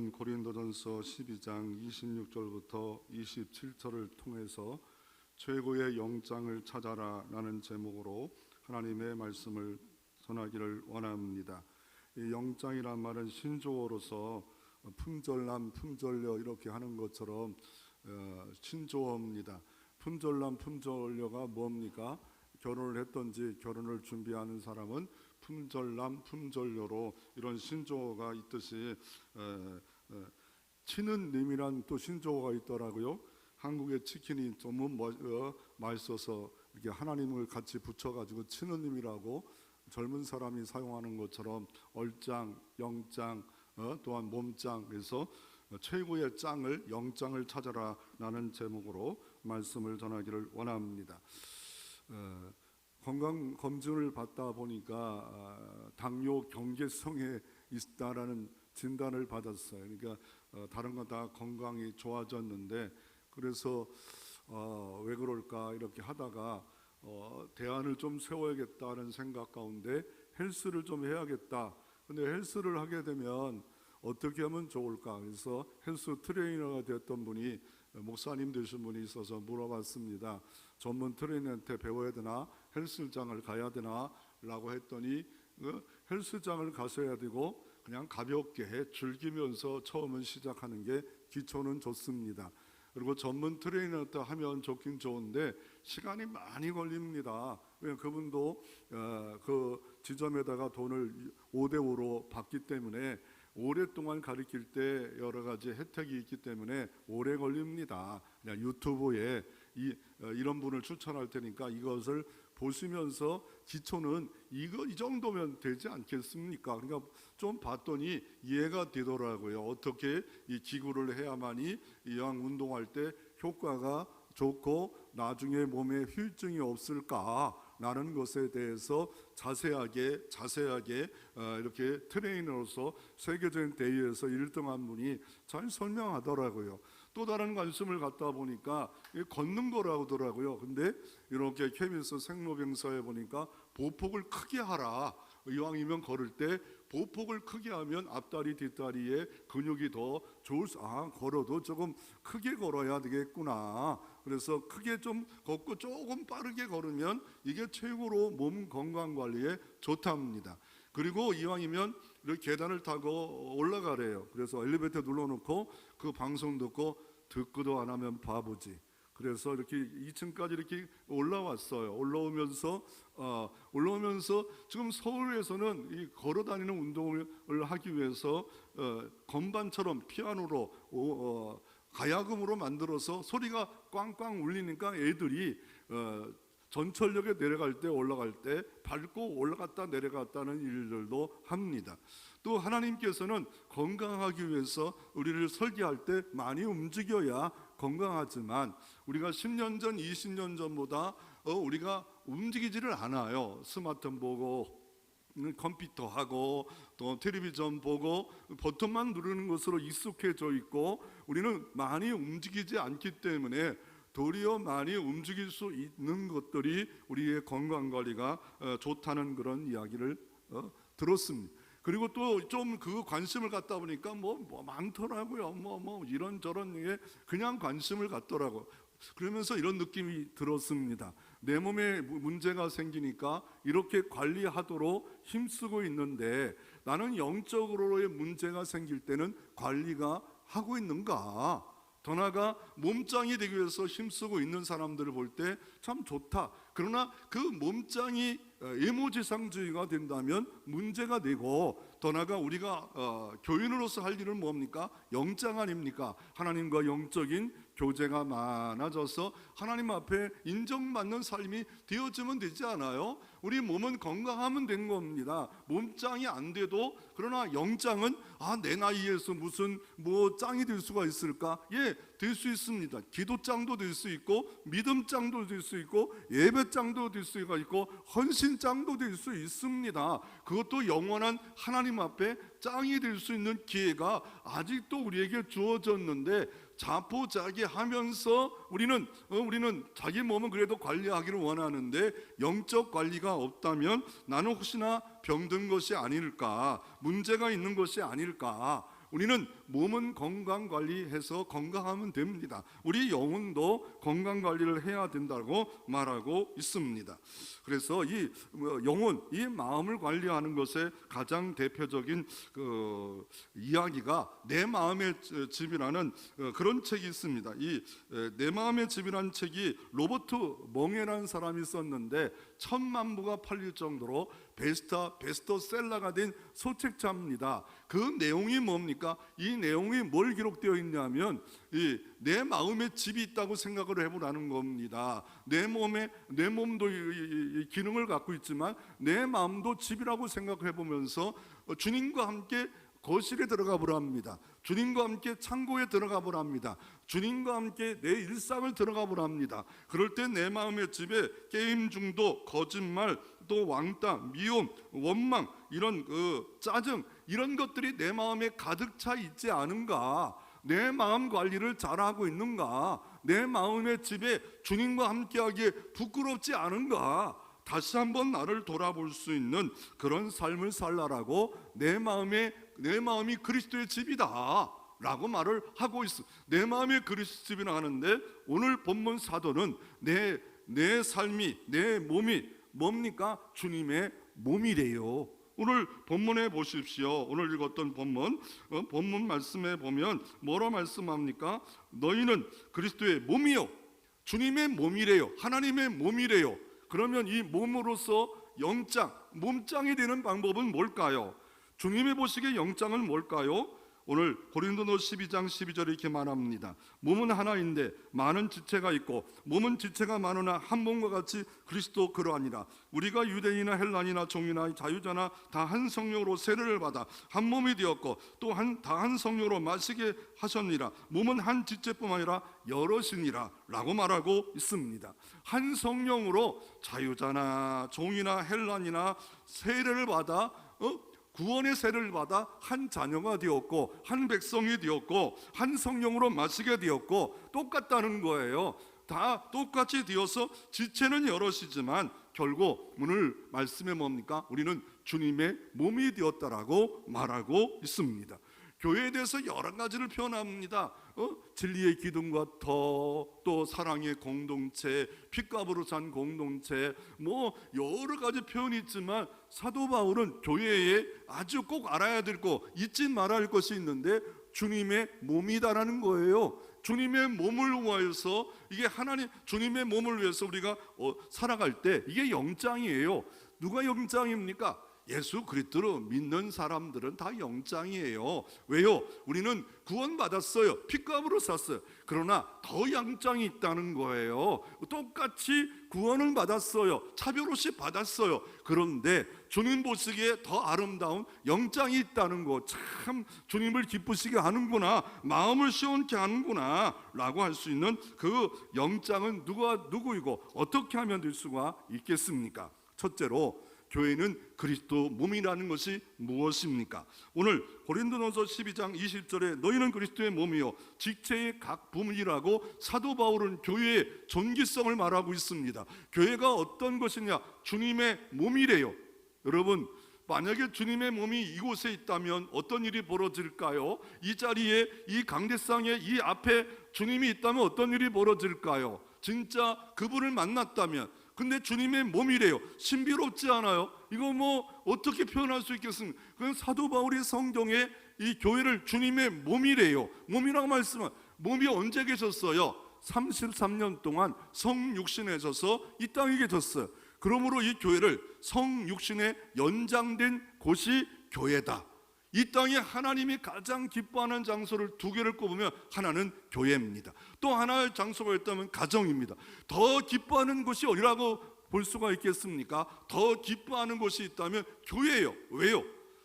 오늘은 고린도전서 12장 26절부터 27절을 통해서 최고의 영장을 찾아라 라는 제목으로 하나님의 말씀을 전하기를 원합니다. 이 영장이란 말은 신조어로서 품절남, 품절녀 이렇게 하는 것처럼 신조어입니다. 품절남, 품절녀가 뭡니까? 결혼을 했던지 결혼을 준비하는 사람은 품절남, 품절녀로 이런 신조어가 있듯이 치느님이란 또 신조어가 있더라고요. 한국의 치킨이 너무 맛있어서 이렇게 하나님을 같이 붙여가지고 치느님이라고 젊은 사람이 사용하는 것처럼 얼짱, 영짱, 또한 몸짱, 그래서 최고의 짱을 영짱을 찾아라 라는 제목으로 말씀을 전하기를 원합니다. 건강 검진을 받다 보니까 당뇨 경계성에 있다라는 진단을 받았어요. 그러니까 다른 건 다 건강이 좋아졌는데, 그래서 왜 그럴까 이렇게 하다가 대안을 좀 세워야겠다는 생각 가운데 헬스를 좀 해야겠다. 근데 헬스를 하게 되면 어떻게 하면 좋을까? 그래서 헬스 트레이너가 됐던 분이, 목사님 되신 분이 있어서 물어봤습니다. 전문 트레이너한테 배워야 되나? 헬스장을 가야 되나? 라고 했더니 헬스장을 가셔야 되고 그냥 가볍게 즐기면서 처음은 시작하는 게 기초는 좋습니다. 그리고 전문 트레이너한테 하면 좋긴 좋은데 시간이 많이 걸립니다. 왜냐하면 그분도 그 지점에다가 돈을 5대5로 받기 때문에 오랫동안 가르칠 때 여러 가지 혜택이 있기 때문에 오래 걸립니다. 그냥 유튜브에 이런 분을 추천할 테니까 이것을 보시면서 기초는 이 정도면 되지 않겠습니까? 그러니까 좀 봤더니 이해가 되더라고요. 어떻게 이 기구를 해야만이 이왕 운동할 때 효과가 좋고 나중에 몸에 후유증이 없을까라는 것에 대해서 자세하게 이렇게 트레이너로서 세계적인 대회에서 1등한 분이 잘 설명하더라고요. 또 다른 관심을 갖다 보니까 걷는 거라고 하더라고요. 근데 이렇게 KBS 생로병사에 보니까 보폭을 크게 하라. 이왕이면 걸을 때 보폭을 크게 하면 앞다리 뒷다리에 근육이 더 좋을 걸어도 조금 크게 걸어야 되겠구나. 그래서 크게 좀 걷고 조금 빠르게 걸으면 이게 최고로 몸 건강 관리에 좋답니다. 그리고 이왕이면 이렇게 계단을 타고 올라가래요. 그래서 엘리베이터 눌러놓고 그 방송 듣고도 안 하면 바보지. 그래서 이렇게 2층까지 이렇게 올라왔어요. 올라오면서 지금 서울에서는 이 걸어다니는 운동을 하기 위해서 건반처럼 피아노로 가야금으로 만들어서 소리가 꽝꽝 울리니까 애들이 전철역에 내려갈 때 올라갈 때 밟고 올라갔다 내려갔다는 일들도 합니다. 또 하나님께서는 건강하기 위해서 우리를 설계할 때 많이 움직여야 건강하지만 우리가 10년 전, 20년 전보다 우리가 움직이지를 않아요. 스마트폰 보고 컴퓨터 하고 또 텔레비전 보고 버튼만 누르는 것으로 익숙해져 있고 우리는 많이 움직이지 않기 때문에 도리어 많이 움직일 수 있는 것들이 우리의 건강관리가 좋다는 그런 이야기를 들었습니다. 그리고 또 좀 그 관심을 갖다 보니까 뭐 많더라고요. 뭐 이런저런 게 그냥 관심을 갖더라고. 그러면서 이런 느낌이 들었습니다. 내 몸에 문제가 생기니까 이렇게 관리하도록 힘쓰고 있는데 나는 영적으로의 문제가 생길 때는 관리가 하고 있는가? 더 나아가 몸짱이 되기 위해서 힘쓰고 있는 사람들을 볼 때 참 좋다. 그러나 그 몸짱이 예모지상주의가 된다면 문제가 되고, 더 나아가 우리가 교인으로서 할 일은 뭡니까? 영장 아닙니까? 하나님과 영적인 교제가 많아져서 하나님 앞에 인정받는 삶이 되어지면 되지 않아요? 우리 몸은 건강하면 된 겁니다. 몸짱이 안 돼도, 그러나 영짱은 내 나이에서 무슨 짱이 될 수가 있을까? 예, 될 수 있습니다. 기도짱도 될 수 있고 믿음짱도 될 수 있고 예배짱도 될 수가 있고 헌신짱도 될 수 있습니다. 그것도 영원한 하나님 앞에 짱이 될 수 있는 기회가 아직도 우리에게 주어졌는데 자포자기하면서 우리는 자기 몸은 그래도 관리하기를 원하는데 영적 관리가 없다면 나는 혹시나 병든 것이 아닐까, 문제가 있는 것이 아닐까, 우리는 몸은 건강 관리해서 건강하면 됩니다. 우리 영혼도 건강 관리를 해야 된다고 말하고 있습니다. 그래서 이 영혼, 이 마음을 관리하는 것의 가장 대표적인 이야기가 내 마음의 집이라는 그런 책이 있습니다. 이 내 마음의 집이라는 책이 로버트 멍에라는 사람이 썼는데 1000만 부가 팔릴 정도로 베스트셀러가 된 소책자입니다. 그 내용이 뭡니까? 이 내용이 뭘 기록되어 있냐면 내 마음에 집이 있다고 생각을 해보라는 겁니다. 내 몸도 기능을 갖고 있지만 내 마음도 집이라고 생각해보면서 주님과 함께 거실에 들어가 보랍니다. 주님과 함께 창고에 들어가 보랍니다. 주님과 함께 내 일상을 들어가 보랍니다. 그럴 때 내 마음의 집에 게임 중독, 거짓말, 또 왕따, 미움, 원망, 이런 짜증, 이런 것들이 내 마음에 가득 차 있지 않은가? 내 마음 관리를 잘하고 있는가? 내 마음의 집에 주님과 함께하기에 부끄럽지 않은가? 다시 한번 나를 돌아볼 수 있는 그런 삶을 살라라고 내 마음이 그리스도의 집이다 라고 말을 하고 있어. 내 마음이 그리스도의 집이라 하는데 오늘 본문 사도는 내 삶이, 내 몸이 뭡니까? 주님의 몸이래요. 오늘 본문에 보십시오. 오늘 읽었던 본문 말씀에 보면 뭐라 말씀합니까? 너희는 그리스도의 몸이요, 주님의 몸이래요. 하나님의 몸이래요. 그러면 이 몸으로서 몸짱이 되는 방법은 뭘까요? 주님이 보시기에 영장은 뭘까요? 오늘 고린도서 12장 12절에 이렇게 말합니다. 몸은 하나인데 많은 지체가 있고 몸은 지체가 많으나 한 몸과 같이 그리스도 그러하니라. 우리가 유대인이나 헬라니나 종이나 자유자나 다 한 성령으로 세례를 받아 한 몸이 되었고 또 다 한 성령으로 마시게 하셨니라. 몸은 한 지체뿐만 아니라 여럿이니라 라고 말하고 있습니다. 한 성령으로 자유자나 종이나 헬라니나 세례를 받아 구원의 세례를 받아 한 자녀가 되었고 한 백성이 되었고 한 성령으로 마시게 되었고 똑같다는 거예요. 다 똑같이 되어서 지체는 여럿이지만 결국 오늘 말씀에 뭡니까? 우리는 주님의 몸이 되었다라고 말하고 있습니다. 교회에 대해서 여러 가지를 표현합니다. 진리의 기둥과 또 사랑의 공동체, 핏값으로 산 공동체, 여러 가지 표현이 있지만 사도 바울은 교회에 아주 꼭 알아야 될 거, 잊지 말아야 할 것이 있는데 주님의 몸이다라는 거예요. 주님의 몸을 위해서, 이게 주님의 몸을 위해서 우리가 살아갈 때 이게 영장이에요. 누가 영장입니까? 예수 그리스도를 믿는 사람들은 다 영장이에요. 왜요? 우리는 구원받았어요. 핏값으로 샀어요. 그러나 더 영장이 있다는 거예요. 똑같이 구원을 받았어요. 차별 없이 받았어요. 그런데 주님 보시기에 더 아름다운 영장이 있다는 거, 참 주님을 기쁘시게 하는구나, 마음을 시원케 하는구나 라고 할 수 있는 그 영장은 누구이고 어떻게 하면 될 수가 있겠습니까? 첫째로 교회는 그리스도 몸이라는 것이 무엇입니까? 오늘 고린도전서 12장 20절에 너희는 그리스도의 몸이요 지체의 각 부문이라고 사도 바울은 교회의 존귀성을 말하고 있습니다. 교회가 어떤 것이냐? 주님의 몸이래요. 여러분, 만약에 주님의 몸이 이곳에 있다면 어떤 일이 벌어질까요? 이 자리에, 이 강대상에, 이 앞에 주님이 있다면 어떤 일이 벌어질까요? 진짜 그분을 만났다면, 근데 주님의 몸이래요. 신비롭지 않아요? 이거 어떻게 표현할 수 있겠습니까? 그건 사도 바울이 성경에 이 교회를 주님의 몸이래요. 몸이라고 말씀은 몸이 언제 계셨어요? 33년 동안 성육신해져서 이 땅에 계셨어요. 그러므로 이 교회를 성육신의 연장된 곳이 교회다. 이 땅에 하나님이 가장 기뻐하는 장소를 두 개를 꼽으면 하나는 교회입니다. 또 하나의 장소가 있다면 가정입니다. 더 기뻐하는 곳이 어디라고 볼 수가 있겠습니까? 더 기뻐하는 곳이 있다면 교회예요. 왜요?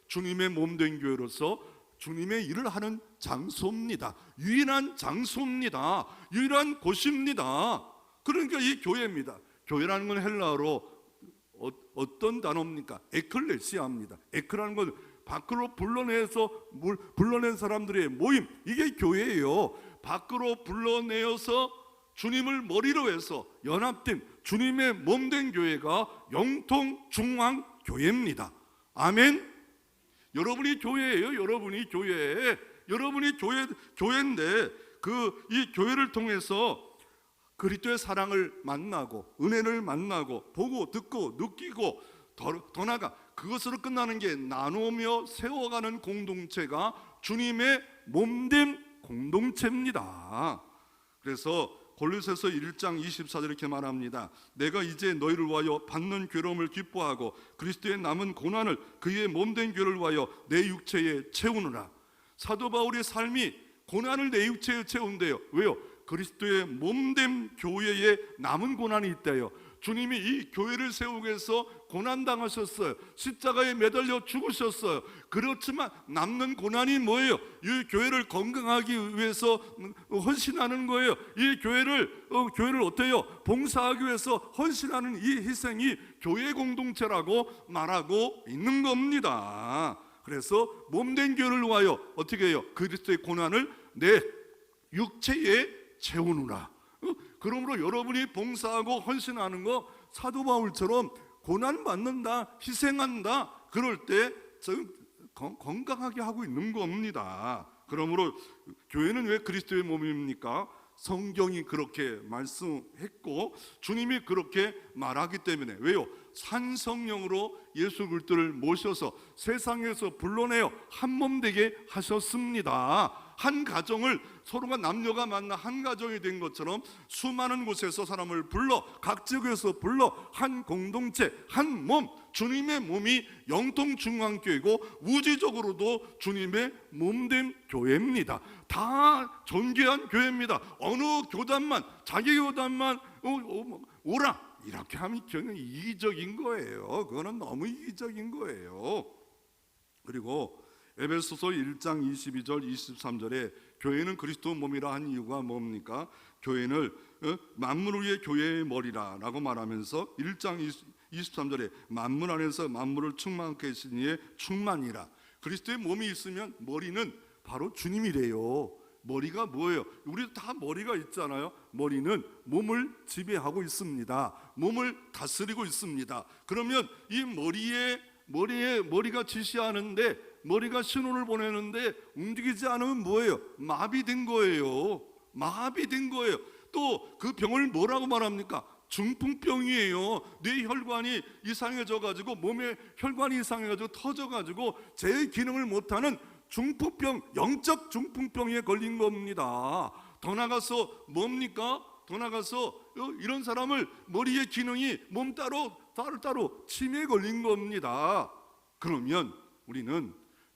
주님의 몸된 교회로서 주님의 일을 하는 장소입니다. 유일한 장소입니다. 유일한 곳입니다. 그러니까 이 교회입니다. 교회라는 건 헬라어로 어떤 단어입니까? 에클레시아입니다. 에크라는 건 밖으로 불러낸 사람들의 모임, 이게 교회예요. 밖으로 불러내어서 주님을 머리로 해서 연합된 주님의 몸된 교회가 영통중앙교회입니다. 아멘. 여러분이 교회예요. 여러분이 교회. 여러분이 교회인데 이 교회를 통해서 그리스도의 사랑을 만나고 은혜를 만나고 보고 듣고 느끼고 더 나아가 그것으로 끝나는 게 나누며 세워가는 공동체가 주님의 몸된 공동체입니다. 그래서 골로새서 1장 24절 이렇게 말합니다. 내가 이제 너희를 위하여 받는 괴로움을 기뻐하고 그리스도의 남은 고난을 그의 몸된 교회를 위하여 내 육체에 채우느라. 사도 바울의 삶이 고난을 내 육체에 채운대요. 왜요? 그리스도의 몸된 교회에 남은 고난이 있대요. 주님이 이 교회를 세우기 위해서 고난당하셨어요. 십자가에 매달려 죽으셨어요. 그렇지만 남는 고난이 뭐예요? 이 교회를 건강하기 위해서 헌신하는 거예요. 이 교회를 어때요? 봉사하기 위해서 헌신하는 이 희생이 교회 공동체라고 말하고 있는 겁니다. 그래서 몸된 교회를 위하여 어떻게 해요? 그리스도의 고난을 내 육체에 채우느라. 그러므로 여러분이 봉사하고 헌신하는 거 사도 바울처럼 고난 받는다, 희생한다, 그럴 때 건강하게 하고 있는 겁니다. 그러므로 교회는 왜 그리스도의 몸입니까? 성경이 그렇게 말씀했고 주님이 그렇게 말하기 때문에. 왜요? 산성령으로 예수 그리스도를 모셔서 세상에서 불러내어 한 몸 되게 하셨습니다. 한 가정을 서로가 남녀가 만나 한 가정이 된 것처럼 수많은 곳에서 사람을 불러 각 지역에서 불러 한 공동체, 한 몸, 주님의 몸이 영통중앙교회고 우주적으로도 주님의 몸된 교회입니다. 다 존귀한 교회입니다. 어느 교단만 자기 교단만 오라 이렇게 하면 그냥 이기적인 거예요. 그거는 너무 이기적인 거예요. 그리고 에베소서 1장 22절 23절에 교회는 그리스도 몸이라 한 이유가 뭡니까? 교회는 만물 위의 교회의 머리라 라고 말하면서 1장 23절에 만물 안에서 만물을 충만케 하신 이의 충만이라. 그리스도의 몸이 있으면 머리는 바로 주님이래요. 머리가 뭐예요? 우리 다 머리가 있잖아요. 머리는 몸을 지배하고 있습니다. 몸을 다스리고 있습니다. 그러면 이 머리가 지시하는데, 머리가 신호를 보내는데 움직이지 않으면 뭐예요? 마비된 거예요. 마비된 거예요. 또 그 병을 뭐라고 말합니까? 중풍병이에요. 뇌 혈관이 이상해져 가지고 몸의 혈관이 이상해가지고 터져 가지고 제 기능을 못하는 중풍병, 영적 중풍병에 걸린 겁니다. 더 나가서 뭡니까? 더 나가서 이런 사람을 머리의 기능이 몸 따로 치매에 걸린 겁니다. 그러면 우리는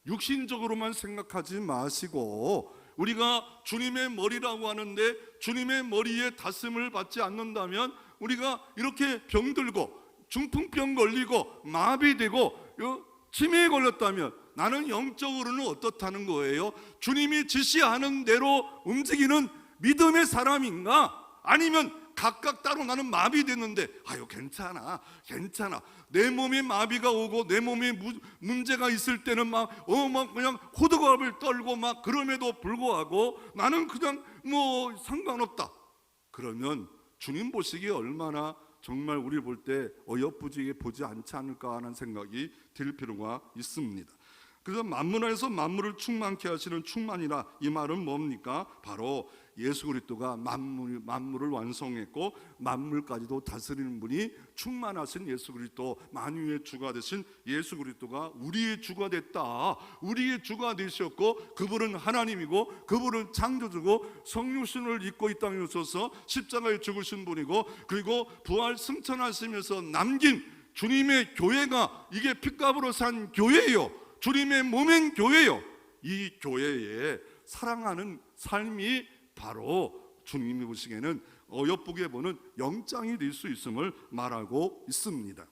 육신적으로만 생각하지 마시고 우리가 주님의 머리라고 하는데 주님의 머리에 다스림을 받지 않는다면 우리가 이렇게 병들고 중풍병 걸리고 마비되고 치매에 걸렸다면 나는 영적으로는 어떻다는 거예요? 주님이 지시하는 대로 움직이는 믿음의 사람인가? 아니면 각각 따로 나는 마비됐는데 아유 괜찮아 내 몸에 마비가 오고 내 몸에 문제가 있을 때는 막 그냥 호들갑을 떨고 막 그럼에도 불구하고 나는 그냥 뭐 상관없다. 그러면 주님 보시기에 얼마나 정말 우리 볼 때 어여쁘지게 보지 않지 않을까 하는 생각이 들 필요가 있습니다. 그래서 만물 안에서 만물을 충만케 하시는 충만이라, 이 말은 뭡니까? 바로 예수 그리스도가 만물을 완성했고 만물까지도 다스리는 분이 충만하신 예수 그리스도, 만유의 주가 되신 예수 그리스도가 우리의 주가 됐다. 우리의 주가 되셨고 그분은 하나님이고 그분은 창조주고 성육신을 입고 이 땅에 오셔서 십자가에 죽으신 분이고 그리고 부활 승천하시면서 남긴 주님의 교회가 이게 핏값으로 산 교회예요. 주님의 몸인 교회요. 이 교회에 사랑하는 삶이 바로 주님이 보시기에는 어여쁘게 보는 영장이 될 수 있음을 말하고 있습니다.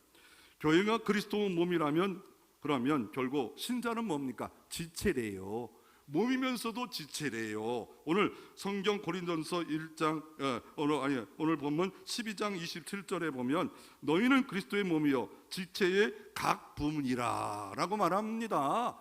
교회가 그리스도 몸이라면 그러면 결국 신자는 뭡니까? 지체래요. 몸이면서도 지체래요. 오늘 성경 고린도전서 1장 오늘 보면 12장 27절에 보면 너희는 그리스도의 몸이요 지체의 각 부분이라 라고 말합니다.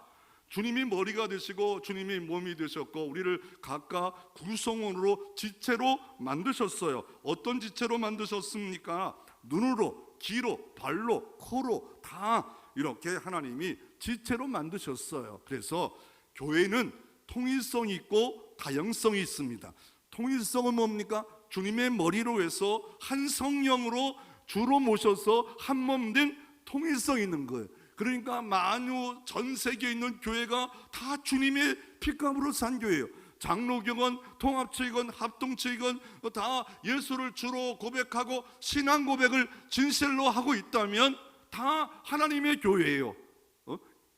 주님이 머리가 되시고 주님이 몸이 되셨고 우리를 각각 구성원으로 지체로 만드셨어요. 어떤 지체로 만드셨습니까? 눈으로, 귀로, 발로, 코로 다 이렇게 하나님이 지체로 만드셨어요. 그래서 교회는 통일성이 있고 다양성이 있습니다. 통일성은 뭡니까? 주님의 머리로 해서 한 성령으로 주로 모셔서 한 몸 된 통일성이 있는 거예요. 그러니까 만유 전 세계에 있는 교회가 다 주님의 피값으로 산 교회예요. 장로교건 통합체이건 합동체이건 다 예수를 주로 고백하고 신앙 고백을 진실로 하고 있다면 다 하나님의 교회예요.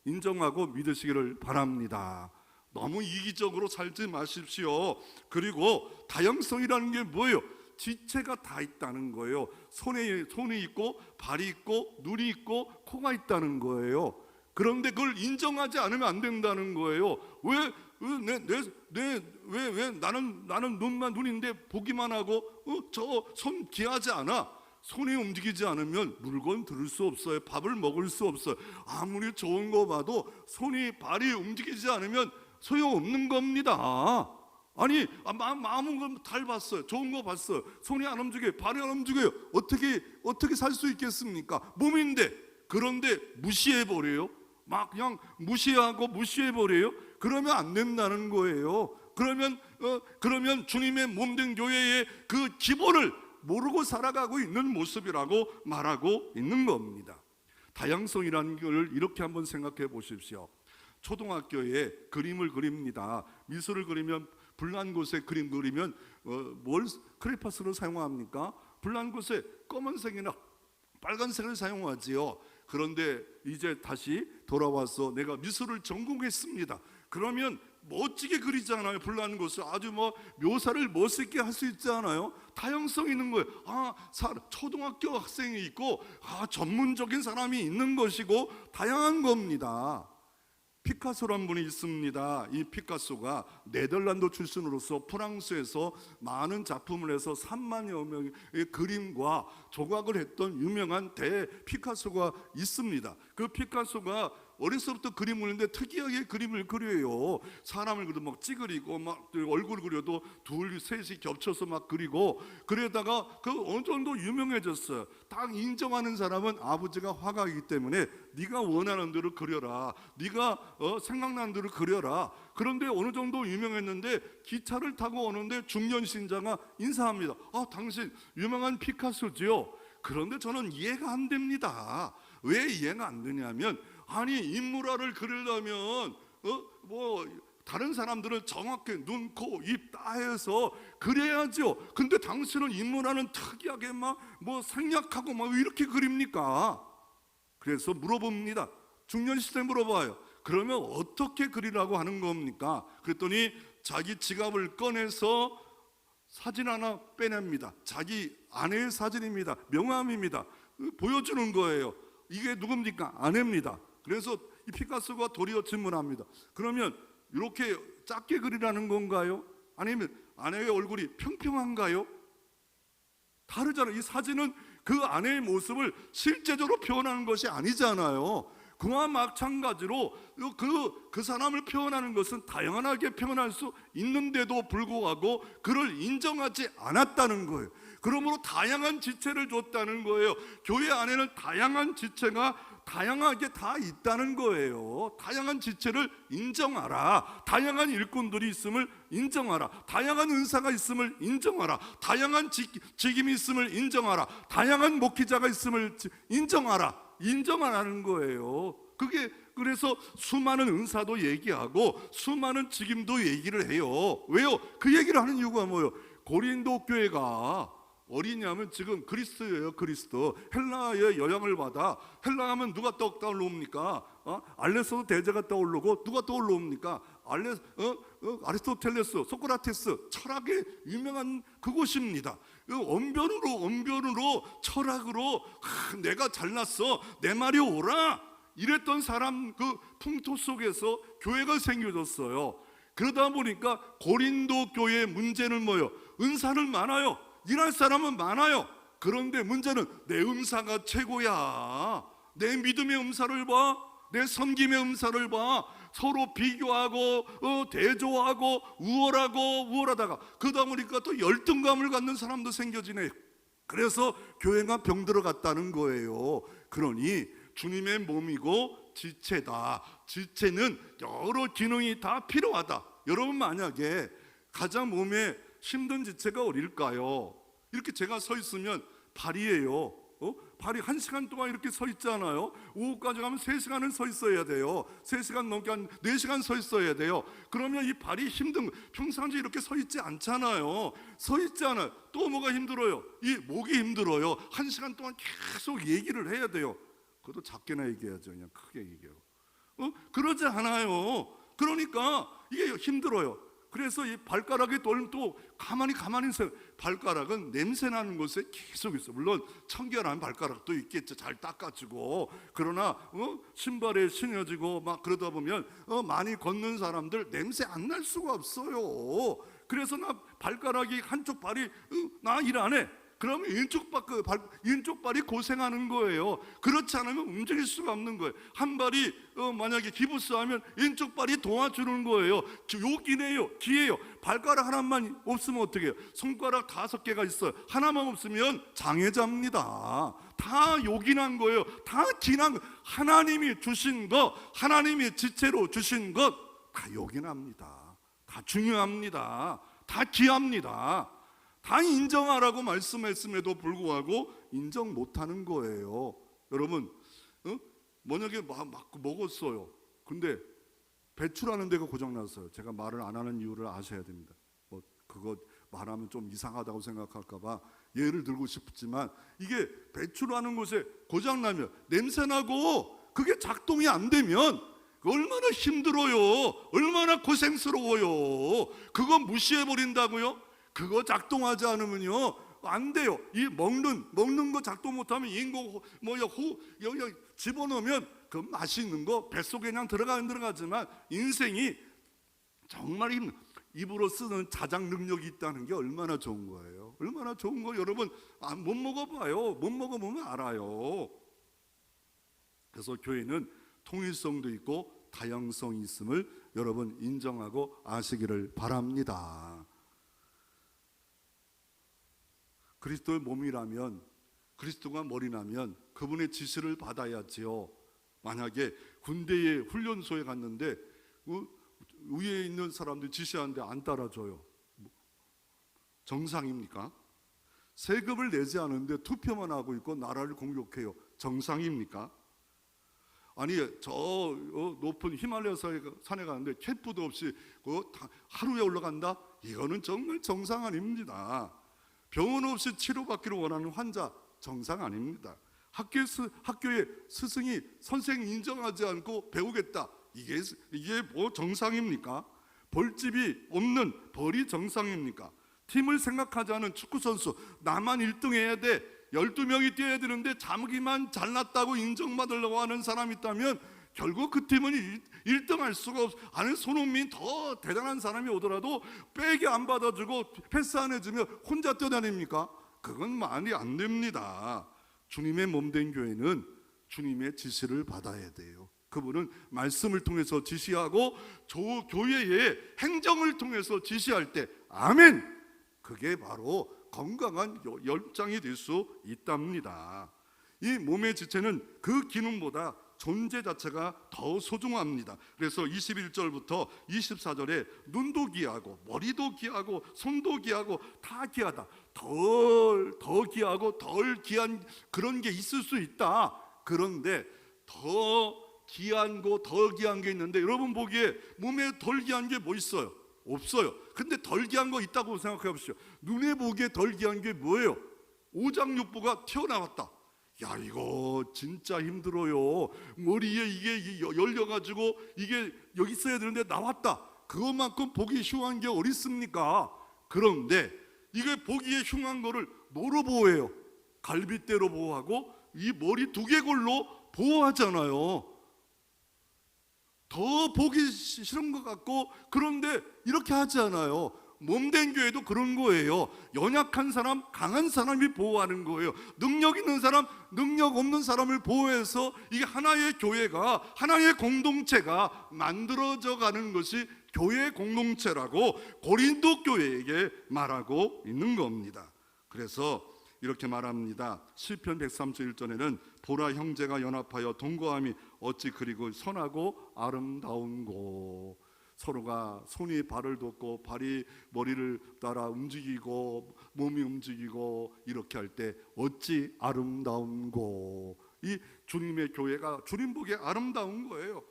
인정하고 믿으시기를 바랍니다. 너무 이기적으로 살지 마십시오. 그리고 다양성이라는 게 뭐예요? 지체가 다 있다는 거예요. 손이 있고 발이 있고 눈이 있고 코가 있다는 거예요. 그런데 그걸 인정하지 않으면 안 된다는 거예요. 왜 나는 눈인데 보기만 하고 저 손 귀하지 않아? 손이 움직이지 않으면 물건 들을 수 없어요. 밥을 먹을 수 없어요. 아무리 좋은 거 봐도 발이 움직이지 않으면 소용없는 겁니다. 아니 마음은 잘 봤어요. 좋은 거 봤어요. 손이 안 움직여요. 발이 안 움직여요. 어떻게 살 수 있겠습니까? 몸인데. 그런데 무시해버려요. 막 그냥 무시해버려요. 그러면 안 된다는 거예요. 그러면 주님의 몸된 교회의 그 기본을 모르고 살아가고 있는 모습이라고 말하고 있는 겁니다. 다양성이라는 걸 이렇게 한번 생각해 보십시오. 초등학교에 그림을 그립니다. 미술을 그리면 불난 곳에 그림 그리면 뭘 크레파스로 사용합니까? 불난 곳에 검은색이나 빨간색을 사용하지요. 그런데 이제 다시 돌아와서 내가 미술을 전공했습니다. 그러면 멋지게 그리잖아요. 불난 곳을 아주 묘사를 멋있게 할 수 있잖아요. 다양성 있는 거예요. 초등학교 학생이 있고 전문적인 사람이 있는 것이고 다양한 겁니다. 피카소란 분이 있습니다. 이 피카소가 네덜란드 출신으로서 프랑스에서 많은 작품을 해서 3만여 명의 그림과 조각을 했던 유명한 피카소가 있습니다. 그 피카소가 어려서부터 그림을 그리는데 특이하게 그림을 그려요. 사람을 그려도 막 찌그리고 막 얼굴 그려도 둘 셋이 겹쳐서 막 그리고 그러다가 어느 정도 유명해졌어요. 딱 인정하는 사람은 아버지가 화가이기 때문에 네가 원하는 대로 그려라. 네가 생각나는 대로 그려라. 그런데 어느 정도 유명했는데 기차를 타고 오는데 중년 신자가 인사합니다. 당신 유명한 피카소지요? 그런데 저는 이해가 안 됩니다. 왜 이해가 안 되냐면 인물화를 그리려면 다른 사람들은 정확히 눈, 코, 입 다 해서 그려야죠. 근데 당신은 인물화는 특이하게 생략하고 이렇게 그립니까? 그래서 물어봅니다. 중년 시대 물어봐요. 그러면 어떻게 그리라고 하는 겁니까? 그랬더니 자기 지갑을 꺼내서 사진 하나 빼냅니다. 자기 아내의 사진입니다. 명함입니다. 보여주는 거예요. 이게 누굽니까? 아내입니다. 그래서 이 피카소가 도리어 질문합니다. 그러면 이렇게 작게 그리라는 건가요? 아니면 아내의 얼굴이 평평한가요? 다르잖아요. 이 사진은 그 아내의 모습을 실제적으로 표현하는 것이 아니잖아요. 그와 마찬가지로 그 사람을 표현하는 것은 다양하게 표현할 수 있는데도 불구하고 그를 인정하지 않았다는 거예요. 그러므로 다양한 지체를 줬다는 거예요. 교회 안에는 다양한 지체가 다양하게 다 있다는 거예요. 다양한 지체를 인정하라. 다양한 일꾼들이 있음을 인정하라. 다양한 은사가 있음을 인정하라. 다양한 직임이 있음을 인정하라. 다양한 목회자가 있음을 인정하라. 인정하라는 거예요. 그래서 수많은 은사도 얘기하고 수많은 직임도 얘기를 해요. 왜요? 그 얘기를 하는 이유가 뭐예요? 고린도 교회가 어리냐면 지금 그리스도예요. 그리스도 헬라의 영향을 받아. 헬라 하면 누가 떠올라옵니까? 알레스도 대제가 떠오르고 누가 떠올라옵니까? 아리스토텔레스, 소크라테스 철학의 유명한 그곳입니다. 언변으로 철학으로 내가 잘났어 내 말이 옳아 이랬던 사람 그 풍토 속에서 교회가 생겨졌어요. 그러다 보니까 고린도 교회의 문제는 뭐예요? 은사는 많아요. 일할 사람은 많아요. 그런데 문제는 내 은사가 최고야. 내 믿음의 은사를 봐. 내 섬김의 은사를 봐. 서로 비교하고 대조하고 우월하다가 그러다 보니까 또 열등감을 갖는 사람도 생겨지네. 그래서 교회가 병들어갔다는 거예요. 그러니 주님의 몸이고 지체다. 지체는 여러 기능이 다 필요하다. 여러분 만약에 가장 몸에 힘든 지체가 어딜까요? 이렇게 제가 서 있으면 발이에요. 발이 1시간 동안 이렇게 서 있잖아요. 오후까지 가면 3시간은 서 있어야 돼요. 3시간 넘게 한 4시간 서 있어야 돼요. 그러면 이 발이 힘든, 평상시에 이렇게 서 있지 않잖아요. 서 있지 않아요. 또 뭐가 힘들어요? 이 목이 힘들어요. 1시간 동안 계속 얘기를 해야 돼요. 그것도 작게나 얘기해야죠. 그냥 크게 얘기해요. 그러지 않아요. 그러니까 이게 힘들어요. 그래서 이 발가락에 또 가만히 있어요. 발가락은 냄새 나는 곳에 계속 있어. 물론 청결한 발가락도 있겠죠. 잘 닦아주고. 그러나 신발에 신어지고 막 그러다 보면 많이 걷는 사람들 냄새 안 날 수가 없어요. 그래서 나 발가락이 한쪽 발이 나 일 안 해. 그러면 왼쪽 발이 고생하는 거예요. 그렇지 않으면 움직일 수가 없는 거예요. 한 발이 만약에 기부스하면 왼쪽 발이 도와주는 거예요. 요기네요, 기예요. 발가락 하나만 없으면 어떻게 해요? 손가락 5개가 있어요. 하나만 없으면 장애자입니다. 다 요긴한 거예요. 다 기난 거. 하나님이 주신 것, 하나님이 지체로 주신 것 다 요긴합니다. 다 중요합니다. 다 귀합니다. 다 인정하라고 말씀했음에도 불구하고 인정 못하는 거예요. 여러분, 만약에 막 먹었어요. 근데 배출하는 데가 고장났어요. 제가 말을 안 하는 이유를 아셔야 됩니다. 그거 말하면 좀 이상하다고 생각할까봐 예를 들고 싶지만, 이게 배출하는 곳에 고장나면 냄새나고 그게 작동이 안 되면 얼마나 힘들어요. 얼마나 고생스러워요. 그거 무시해버린다고요? 그거 작동하지 않으면요 안 돼요. 이 먹는 거 작동 못하면 인공 여기 집어넣으면 그 맛있는 거 뱃속에 그냥 들어가지만 인생이 정말 입으로 쓰는 자작 능력이 있다는 게 얼마나 좋은 거예요. 얼마나 좋은 거 여러분 못 먹어봐요. 못 먹어보면 알아요. 그래서 교회는 통일성도 있고 다양성이 있음을 여러분 인정하고 아시기를 바랍니다. 그리스도의 몸이라면, 그리스도가 머리라면 그분의 지시를 받아야지요. 만약에 군대의 훈련소에 갔는데 위에 있는 사람들이 지시하는데 안 따라줘요. 정상입니까? 세금을 내지 않는데 투표만 하고 있고 나라를 공격해요. 정상입니까? 아니 저 높은 히말라야 산에 가는데 캠프도 없이 하루에 올라간다? 이거는 정말 정상 아닙니다. 병원 없이 치료받기를 원하는 환자 정상 아닙니다. 학교에 스승이 선생 인정하지 않고 배우겠다. 이게 뭐 정상입니까? 벌집이 없는 벌이 정상입니까? 팀을 생각하지 않은 축구선수 나만 1등 해야 돼. 12명이 뛰어야 되는데 자기만 잘났다고 인정받으려고 하는 사람이 있다면 결국 그 팀은 1등 할 수가 없어. 아는 손흥민 더 대단한 사람이 오더라도 백이 안 받아주고 패스 안 해주면 혼자 뛰어다닙니까? 그건 말이 안 됩니다. 주님의 몸된 교회는 주님의 지시를 받아야 돼요. 그분은 말씀을 통해서 지시하고 교회의 행정을 통해서 지시할 때 아멘! 그게 바로 건강한 열장이 될 수 있답니다. 이 몸의 지체는 그 기능보다 존재 자체가 더 소중합니다. 그래서 21절부터 24절에 눈도 귀하고 머리도 귀하고 손도 귀하고 다 귀하다. 더 귀하고 덜 귀한 그런 게 있을 수 있다. 그런데 더 귀한 거 더 귀한 게 있는데 여러분 보기에 몸에 덜 귀한 게 뭐 있어요? 없어요. 근데 덜 귀한 거 있다고 생각해 보시죠. 눈에 보기에 덜 귀한 게 뭐예요? 오장육부가 튀어나왔다. 야 이거 진짜 힘들어요. 머리에 이게 열려가지고 이게 여기 있어야 되는데 나왔다. 그것만큼 보기 흉한 게 어디 있습니까? 그런데 이게 보기에 흉한 거를 뭐로 보호해요? 갈빗대로 보호하고 이 머리 두개골로 보호하잖아요. 더 보기 싫은 것 같고 그런데 이렇게 하지 않아요. 몸된 교회도 그런 거예요. 연약한 사람, 강한 사람이 보호하는 거예요. 능력 있는 사람, 능력 없는 사람을 보호해서 이게 하나의 교회가, 하나의 공동체가 만들어져 가는 것이 교회 공동체라고 고린도 교회에게 말하고 있는 겁니다. 그래서 이렇게 말합니다. 시편 131절에는 보라 형제가 연합하여 동거함이 어찌 그리고 선하고 아름다운고. 서로가 손이 발을 돋고 발이 머리를 따라 움직이고 몸이 움직이고 이렇게 할 때 어찌 아름다운고. 이 주님의 교회가 주님 보기에 아름다운 거예요.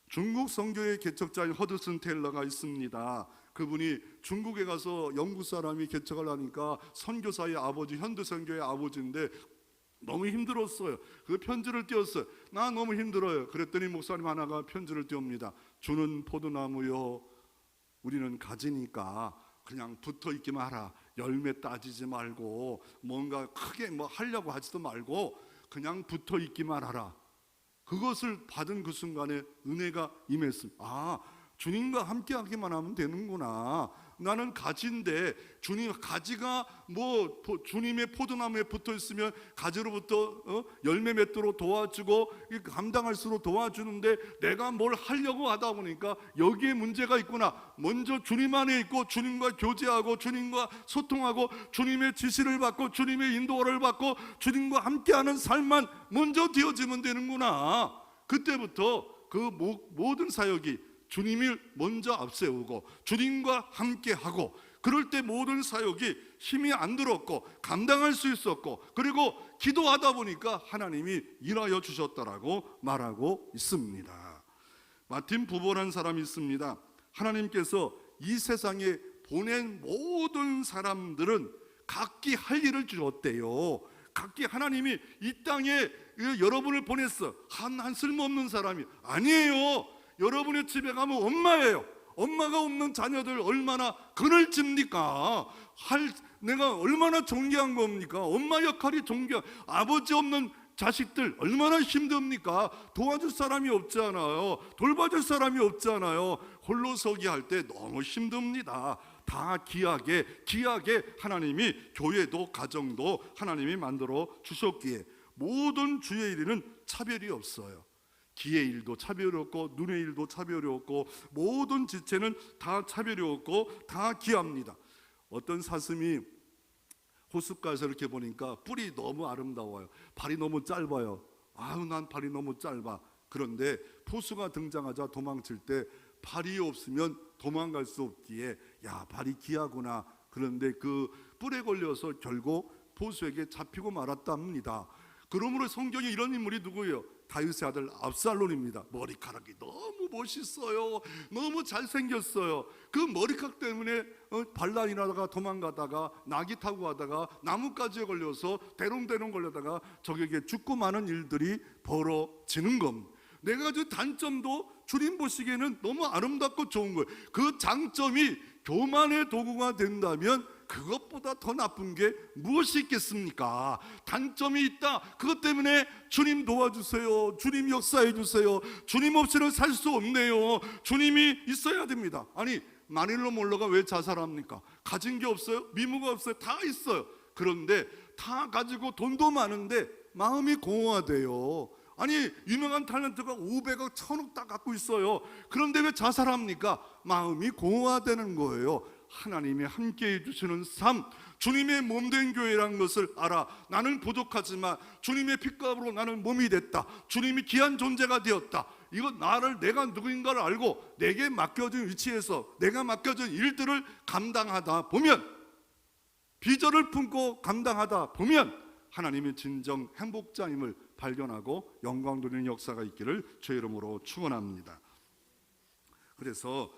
중국 선교의 개척자인 허드슨 테일러가 있습니다. 그분이 중국에 가서 영국 사람이 개척을 하니까 선교사의 아버지, 현대선교의 아버지인데 너무 힘들었어요. 그 편지를 띄웠어요. 나 너무 힘들어요. 그랬더니 목사님 하나가 편지를 띄웁니다. 주는 포도나무요, 우리는 가지니까 그냥 붙어 있기만 하라. 열매 따지지 말고 뭔가 크게 뭐 하려고 하지도 말고 그냥 붙어 있기만 하라. 그것을 받은 그 순간에 은혜가 임했습니다. 아, 주님과 함께 하기만 하면 되는구나. 나는 가지인데 주님 가지가 뭐 주님의 포도나무에 붙어 있으면 가지로부터 열매 맺도록 도와주고 감당할수록 도와주는데 내가 뭘 하려고 하다 보니까 여기에 문제가 있구나. 먼저 주님 안에 있고 주님과 교제하고 주님과 소통하고 주님의 지시를 받고 주님의 인도를 받고 주님과 함께하는 삶만 먼저 되어지면 되는구나. 그때부터 그 모든 사역이 주님을 먼저 앞세우고 주님과 함께하고, 그럴 때 모든 사역이 힘이 안 들었고 감당할 수 있었고, 그리고 기도하다 보니까 하나님이 일하여 주셨다라고 말하고 있습니다. 마틴 부보라는 사람이 있습니다. 하나님께서 이 세상에 보낸 모든 사람들은 각기 할 일을 주었대요. 각기 하나님이 이 땅에 여러분을 보냈어. 한 쓸모없는 사람이 아니에요. 여러분의 집에 가면 엄마예요. 엄마가 없는 자녀들 얼마나 그늘 집니까? 내가 얼마나 존귀한 겁니까? 엄마 역할이 존귀한, 아버지 없는 자식들 얼마나 힘듭니까? 도와줄 사람이 없잖아요. 돌봐줄 사람이 없잖아요. 홀로서기 할 때 너무 힘듭니다. 다 귀하게 하나님이 교회도 가정도 하나님이 만들어 주셨기에 모든 주의 일에는 차별이 없어요. 귀의 일도 차별이 없고 눈의 일도 차별이 없고 모든 지체는 다 차별이 없고 다 귀합니다. 어떤 사슴이 호숫가에서 이렇게 보니까 뿔이 너무 아름다워요. 발이 너무 짧아요. 아유, 난 발이 너무 짧아. 그런데 포수가 등장하자 도망칠 때 발이 없으면 도망갈 수 없기에 야, 발이 귀하구나. 그런데 그 뿔에 걸려서 결국 포수에게 잡히고 말았답니다. 그러므로 성경에 이런 인물이 누구예요? 다윗의 아들 압살롬입니다. 머리카락이 너무 멋있어요. 너무 잘생겼어요. 그 머리카락 때문에 반란이라다가 도망가다가 나귀 타고 가다가 나뭇가지에 걸려서 대롱대롱 걸려다가 적에게 죽고 마는 일들이 벌어지는 겁니다. 네 가지 단점도 주님 보시기에는 너무 아름답고 좋은 거예요. 그 장점이 교만의 도구가 된다면 그것보다 더 나쁜 게 무엇이 있겠습니까? 단점이 있다. 그것 때문에 주님 도와주세요. 주님 역사해 주세요. 주님 없이는 살 수 없네요. 주님이 있어야 됩니다. 아니, 마닐로 몰러가 왜 자살합니까? 가진 게 없어요? 미모가 없어요? 다 있어요. 그런데 다 가지고 돈도 많은데 마음이 공허하대요. 아니, 유명한 탤런트가 500억, 1000억 다 갖고 있어요. 그런데 왜 자살합니까? 마음이 공허하다는 거예요. 하나님이 함께해 주시는 삶, 주님의 몸된 교회라는 것을 알아. 나는 부족하지만 주님의 핏값으로 나는 몸이 됐다. 주님이 귀한 존재가 되었다. 이거 내가 누구인가를 알고 내게 맡겨진 위치에서 내가 맡겨진 일들을 감당하다 보면, 비전을 품고 감당하다 보면 하나님의 진정 행복자임을 발견하고 영광 돌리는 역사가 있기를 주의 이름으로 축원합니다. 그래서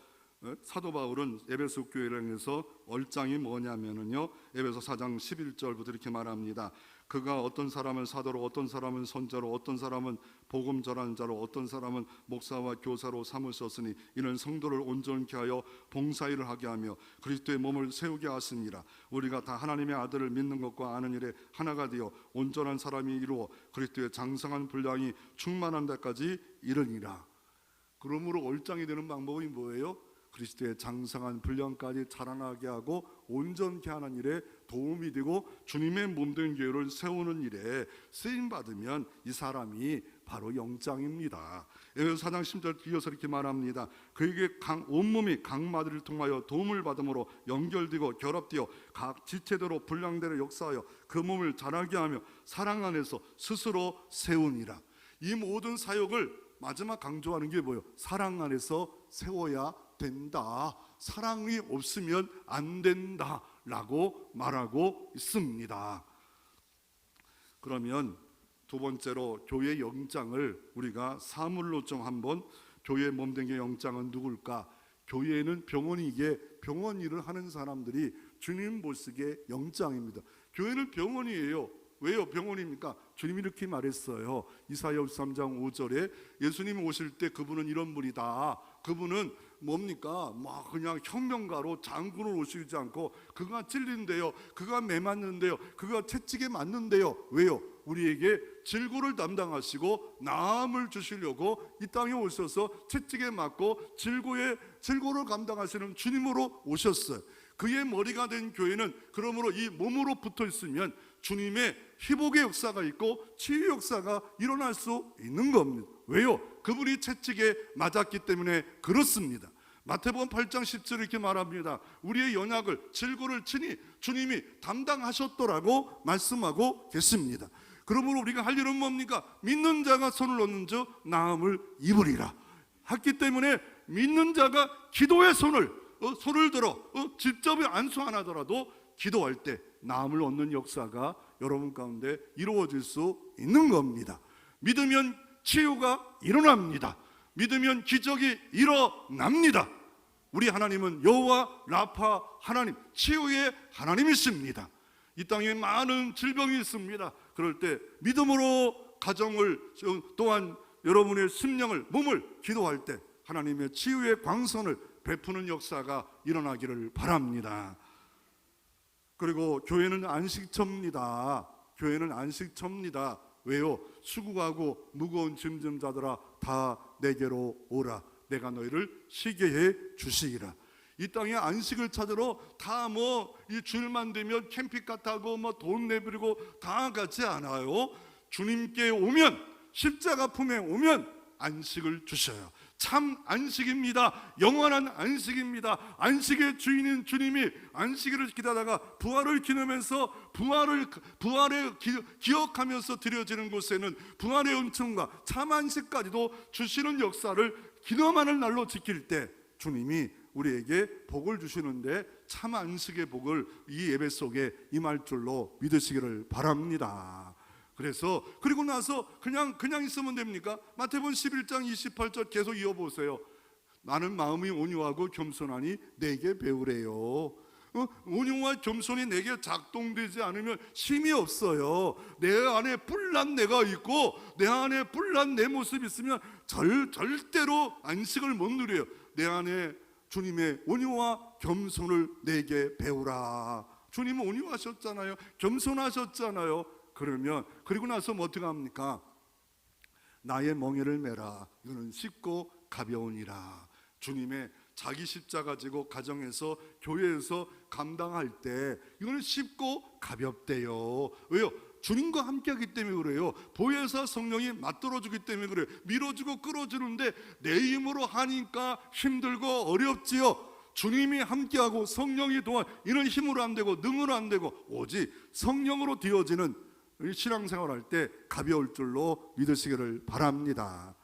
사도 바울은 에베소 교회를 향해서 얼짱이 뭐냐면은요, 에베소 4장 11절부터 이렇게 말합니다. 그가 어떤 사람은 사도로, 어떤 사람은 선자로, 어떤 사람은 복음 전하는 자로, 어떤 사람은 목사와 교사로 삼으셨으니 이는 성도를 온전케 하여 봉사일을 하게 하며 그리스도의 몸을 세우게 하십니다. 우리가 다 하나님의 아들을 믿는 것과 아는 일에 하나가 되어 온전한 사람이 이루어 그리스도의 장성한 분량이 충만한 데까지 이르니라. 그러므로 얼짱이 되는 방법이 뭐예요? 그리스도의 장성한 분량까지 자라나게 하고 온전케 하는 일에 도움이 되고 주님의 몸된 교회를 세우는 일에 쓰임받으면 이 사람이 바로 영장입니다. 에베소 4장 10절 뒤에서 이렇게 말합니다. 그에게 온몸이 각 마디를 통하여 도움을 받음으로 연결되고 결합되어 각 지체대로 분량대로 역사하여 그 몸을 자라게 하며 사랑 안에서 스스로 세우니라. 이 모든 사역을 마지막 강조하는 게 뭐예요? 사랑 안에서 세워야 된다. 사랑이 없으면 안 된다라고 말하고 있습니다. 그러면 두 번째로 교회 영장을 우리가 사물로 좀 한번, 교회 몸된 영장은 누굴까? 교회는 병원이기에 병원 일을 하는 사람들이 주님 보시기에 영장입니다. 교회는 병원이에요. 왜요? 병원입니까? 주님이 이렇게 말했어요. 이사야 53장 5절에 예수님이 오실 때 그분은 이런 분이다. 그분은 뭡니까? 막 그냥 혁명가로 장군을 오시지 않고 그가 찔린대요. 그가 매 맞는데요. 그가 채찍에 맞는데요. 왜요? 우리에게 질고를 담당하시고 나음을 주시려고 이 땅에 오셔서 채찍에 맞고 질고를 감당하시는 주님으로 오셨어요. 그의 머리가 된 교회는 그러므로 이 몸으로 붙어 있으면 주님의 회복의 역사가 있고 치유 역사가 일어날 수 있는 겁니다. 왜요? 그분이 채찍에 맞았기 때문에 그렇습니다. 마태복음 8장 10절 이렇게 말합니다. 우리의 연약을 질고를 친히 주님이 담당하셨더라고 말씀하고 계십니다. 그러므로 우리가 할 일은 뭡니까? 믿는 자가 손을 얻는 자 나음을 입으리라 했기 때문에 믿는 자가 기도의 손을 들어 직접 안수 안 하더라도 기도할 때 나음을 얻는 역사가 여러분 가운데 이루어질 수 있는 겁니다. 믿으면 치유가 일어납니다. 믿으면 기적이 일어납니다. 우리 하나님은 여호와 라파 하나님, 치유의 하나님이십니다. 이 땅에 많은 질병이 있습니다. 그럴 때 믿음으로 가정을 또한 여러분의 심령을 몸을 기도할 때 하나님의 치유의 광선을 베푸는 역사가 일어나기를 바랍니다. 그리고 교회는 안식처입니다. 교회는 안식처입니다. 왜요? 수고하고 무거운 짐진 자들아 다 내게로 오라. 내가 너희를 쉬게 해 주시리라. 이 땅에 안식을 찾으러 다 이 주일만 되면 캠핑카 타고 돈 내버리고 다 가지 않아요. 주님께 오면, 십자가 품에 오면 안식을 주셔요. 참 안식입니다. 영원한 안식입니다. 안식의 주인인 주님이 안식일을 기다다가 부활을 기념하면서 부활을 기억하면서 드려지는 곳에는 부활의 은총과 참 안식까지도 주시는 역사를 기념하는 날로 지킬 때 주님이 우리에게 복을 주시는데 참 안식의 복을 이 예배 속에 임할 줄로 믿으시기를 바랍니다. 그래서 그리고 나서 그냥 있으면 됩니까? 마태복음 11장 28절 계속 이어보세요. 나는 마음이 온유하고 겸손하니 내게 배우래요. 온유와 겸손이 내게 작동되지 않으면 힘이 없어요. 내 안에 뿔난 내가 있고 내 안에 뿔난 내 모습이 있으면 절대로 안식을 못 누려요. 내 안에 주님의 온유와 겸손을 내게 배우라. 주님은 온유하셨잖아요. 겸손하셨잖아요. 그러면 그리고 나서 어떻게 합니까? 나의 멍에를 메라. 이거는 쉽고 가벼우니라. 주님의 자기 십자가 지고 가정에서 교회에서 감당할 때 이거는 쉽고 가볍대요. 왜요? 주님과 함께하기 때문에 그래요. 보혜사 성령이 맞들어주기 때문에 그래요. 밀어주고 끌어주는데 내 힘으로 하니까 힘들고 어렵지요. 주님이 함께하고 성령이 도와 이런 힘으로 안 되고 능으로 안 되고 오직 성령으로 되어지는 신앙생활할 때 가벼울 줄로 믿으시기를 바랍니다.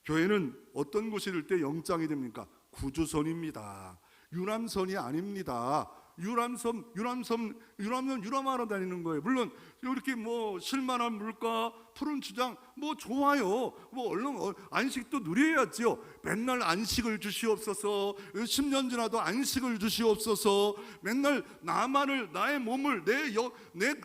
교회는 어떤 곳일 때 영장이 됩니까? 구주선입니다. 유람선이 아닙니다. 유람하러 다니는 거예요. 물론 이렇게 실만한 물가, 푸른 주장 좋아요. 얼른 안식도 누려야지요. 맨날 안식을 주시옵소서. 10년 지나도 안식을 주시옵소서. 맨날 나의 몸을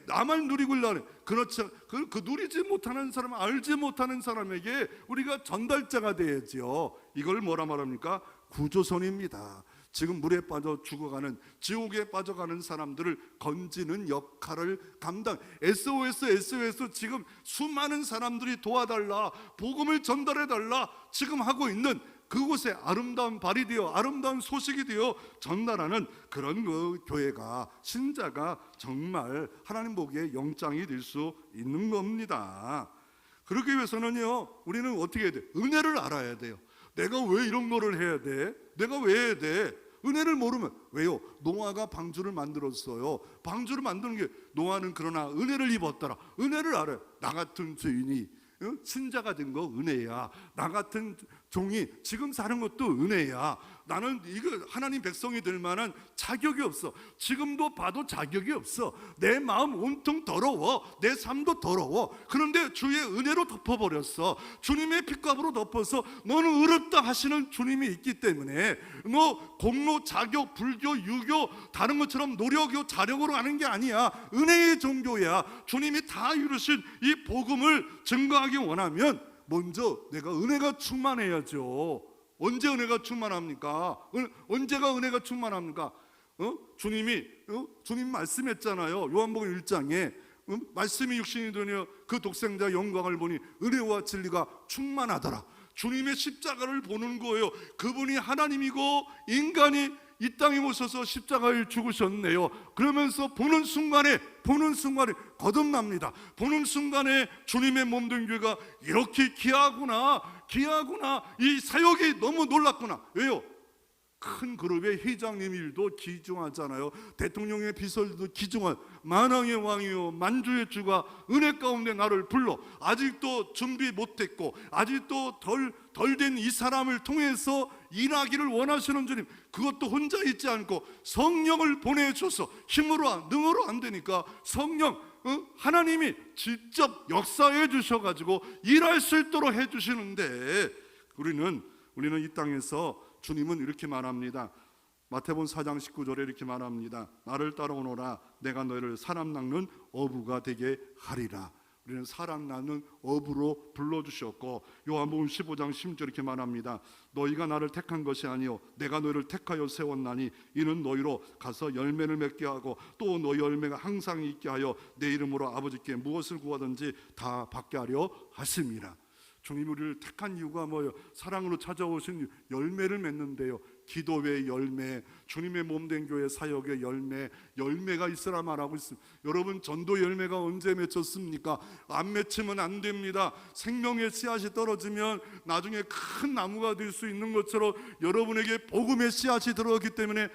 나만 누리고 일하는 그렇죠. 그 누리지 못하는 사람, 알지 못하는 사람에게 우리가 전달자가 돼야지요. 이걸 뭐라 말합니까? 구조선입니다. 지금 물에 빠져 죽어가는, 지옥에 빠져가는 사람들을 건지는 역할을 감당. SOS 지금 수많은 사람들이 도와달라, 복음을 전달해달라 지금 하고 있는 그곳에 아름다운 발이 되어 아름다운 소식이 되어 전달하는 그런 교회가, 신자가 정말 하나님 보기에 영장이 될 수 있는 겁니다. 그러기 위해서는요, 우리는 어떻게 해야 돼? 은혜를 알아야 돼요. 내가 왜 이런 거를 해야 돼? 내가 왜 해야 돼? 은혜를 모르면. 왜요? 노아가 방주를 만들었어요. 방주를 만드는 게, 노아는 그러나 은혜를 입었더라. 은혜를 알아요. 나 같은 죄인이 신자가 된 거 은혜야. 나 같은 종이 지금 사는 것도 은혜야. 나는 이거 하나님 백성이 될 만한 자격이 없어. 지금도 봐도 자격이 없어. 내 마음 온통 더러워. 내 삶도 더러워. 그런데 주의 은혜로 덮어버렸어. 주님의 핏값으로 덮어서 너는 의롭다 하시는 주님이 있기 때문에 너 공로, 자격, 불교, 유교 다른 것처럼 노력이고 자력으로 하는 게 아니야. 은혜의 종교야. 주님이 다 이루신 이 복음을 증거하기 원하면 먼저 내가 은혜가 충만해야죠. 언제 은혜가 충만합니까? 언제가 은혜가 충만합니까? 주님 말씀했잖아요. 요한복음 1장에 말씀이 육신이 되며 그 독생자 영광을 보니 은혜와 진리가 충만하더라. 주님의 십자가를 보는 거예요. 그분이 하나님이고 인간이 이 땅에 오셔서 십자가를 죽으셨네요. 그러면서 보는 순간에 거듭납니다. 보는 순간에 주님의 몸된 교회가 이렇게 귀하구나. 이 사역이 너무 놀랍구나. 왜요? 큰 그룹의 회장님 일도 귀중하잖아요. 대통령의 비서들도 귀중한 만왕의 왕이요 만주의 주가 은혜 가운데 나를 불러 아직도 준비 못했고 아직도 덜 된 이 사람을 통해서 일하기를 원하시는 주님, 그것도 혼자 있지 않고 성령을 보내줘서 힘으로 능으로 안 되니까 성령 하나님이 직접 역사해 주셔가지고 일할 수 있도록 해주시는데 우리는 이 땅에서 주님은 이렇게 말합니다. 마태복음 4장 19절에 이렇게 말합니다. 나를 따라오너라. 내가 너희를 사람 낚는 어부가 되게 하리라. 우리는 사람 낚는 어부로 불러주셨고 요한복음 15장 10절 이렇게 말합니다. 너희가 나를 택한 것이 아니요 내가 너희를 택하여 세웠나니 이는 너희로 가서 열매를 맺게 하고 또 너희 열매가 항상 있게 하여 내 이름으로 아버지께 무엇을 구하든지 다 받게 하려 하심이라. 주님이 우리를 택한 이유가 뭐예요? 사랑으로 찾아오신 열매를 맺는데요. 기도의 열매, 주님의 몸된 교회 사역의 열매가 있으라 말하고 있습니다. 여러분 전도 열매가 언제 맺혔습니까? 안 맺히면 안 됩니다. 생명의 씨앗이 떨어지면 나중에 큰 나무가 될 수 있는 것처럼 여러분에게 복음의 씨앗이 들어갔기 때문에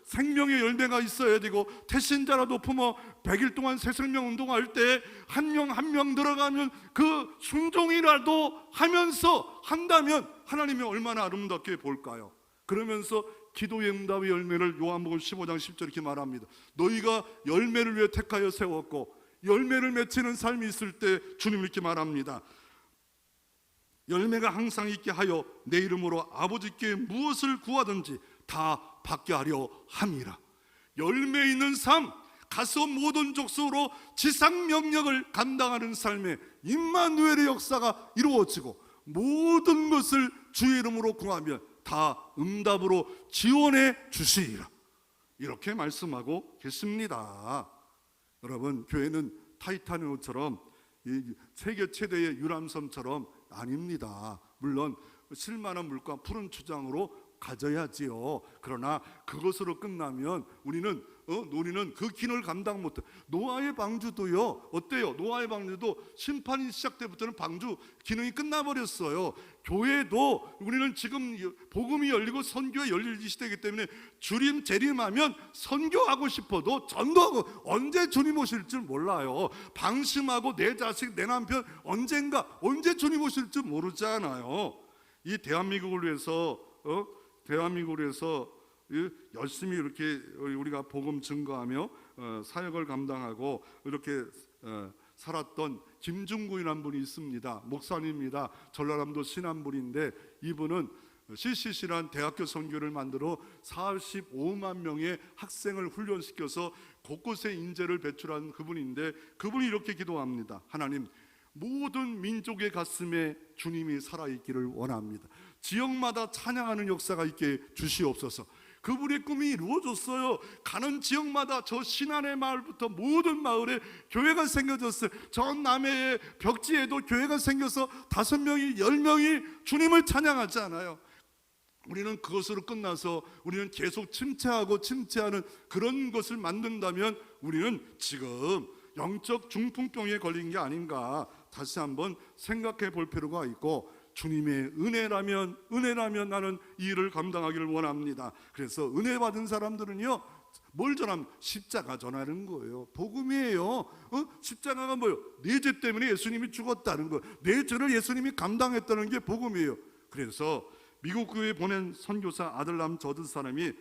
생명의 열매가 있어야 되고 태신자라도 품어 100일 동안 새생명 운동할 때 한 명 한 명 들어가면 그 순종이라도 하면서 한다면 하나님이 얼마나 아름답게 볼까요? 그러면서 기도의 응답의 열매를 요한복음 15장 10절 이렇게 말합니다. 너희가 열매를 위해 택하여 세웠고 열매를 맺히는 삶이 있을 때 주님 이렇게 말합니다. 열매가 항상 있게 하여 내 이름으로 아버지께 무엇을 구하든지 다 받게 하려 함이라. 열매 있는 삶, 가서 모든 족속으로 지상 명령을 감당하는 삶에 임마누엘의 역사가 이루어지고 모든 것을 주의 이름으로 구하면 다 응답으로 지원해 주시리라. 이렇게 말씀하고 계십니다. 여러분, 교회는 타이타닉처럼 세계 최대의 유람선처럼 아닙니다. 물론 실만한 물과 푸른 추장으로 가져야지요. 그러나 그것으로 끝나면 우리는 그 기능을 감당 못해. 노아의 방주도요. 어때요? 노아의 방주도 심판이 시작 때부터는 방주 기능이 끝나버렸어요. 교회도 우리는 지금 복음이 열리고 선교에 열릴 시대이기 때문에 주림 재림하면 선교하고 싶어도 전도하고 언제 주님 오실 줄 몰라요. 방심하고 내 자식 내 남편 언제 주님 오실 줄 모르잖아요. 이 대한민국을 위해서 열심히 이렇게 우리가 복음 증거하며 사역을 감당하고 이렇게 살았던 김중구이라는 분이 있습니다. 목사님입니다. 전라남도 신안분인데 이분은 CCC란 대학교 선교를 만들어 45만 명의 학생을 훈련시켜서 곳곳에 인재를 배출한 그분인데 그분이 이렇게 기도합니다. 하나님, 모든 민족의 가슴에 주님이 살아있기를 원합니다. 지역마다 찬양하는 역사가 있게 주시옵소서. 그분의 꿈이 이루어졌어요. 가는 지역마다 저 신안의 마을부터 모든 마을에 교회가 생겨졌어요. 저 남해의 벽지에도 교회가 생겨서 5명이 10명이 주님을 찬양하잖아요. 우리는 그것으로 끝나서 우리는 계속 침체하는 그런 것을 만든다면 우리는 지금 영적 중풍병에 걸린 게 아닌가 다시 한번 생각해 볼 필요가 있고, 주님의 은혜라면 나는 이 일을 감당하기를 원합니다. 그래서 은혜 받은 사람들은요, 뭘 전하면 십자가 전하는 거예요. 복음이에요. 십자가가 뭐예요? 내 죄 때문에 예수님이 죽었다는 거, 내 죄를 예수님이 감당했다는 게 복음이에요. 그래서 미국 교회에 보낸 선교사 아들람 저드 사람이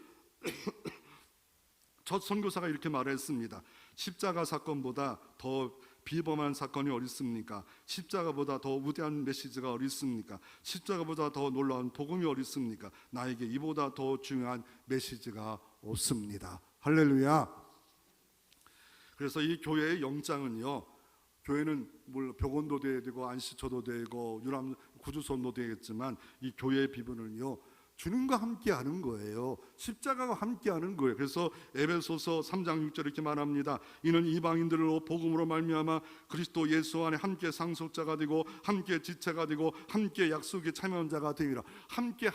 저 선교사가 이렇게 말했습니다. 십자가 사건보다 더 비범한 사건이 어디 있습니까? 십자가보다 더 위대한 메시지가 어디 있습니까? 십자가보다 더 놀라운 복음이 어디 있습니까? 나에게 이보다 더 중요한 메시지가 없습니다. 할렐루야. 그래서 이 교회의 영장은요, 교회는 물론 병원도 돼야 되고 안식처도 되고 유람 구주소도 되겠지만, 이 교회의 비번은요, 주님과 함께하는 거예요. 십자가와 함께하는 거예요. 그래서 에베소서 3장 6절 이렇게 말합니다. 이는 이방인들로 복음으로 말미암아 그리스도 예수 안에 함께 상속자가 되고 함께 지체가 되고 함께 약속의 참여자가 되리라. 함께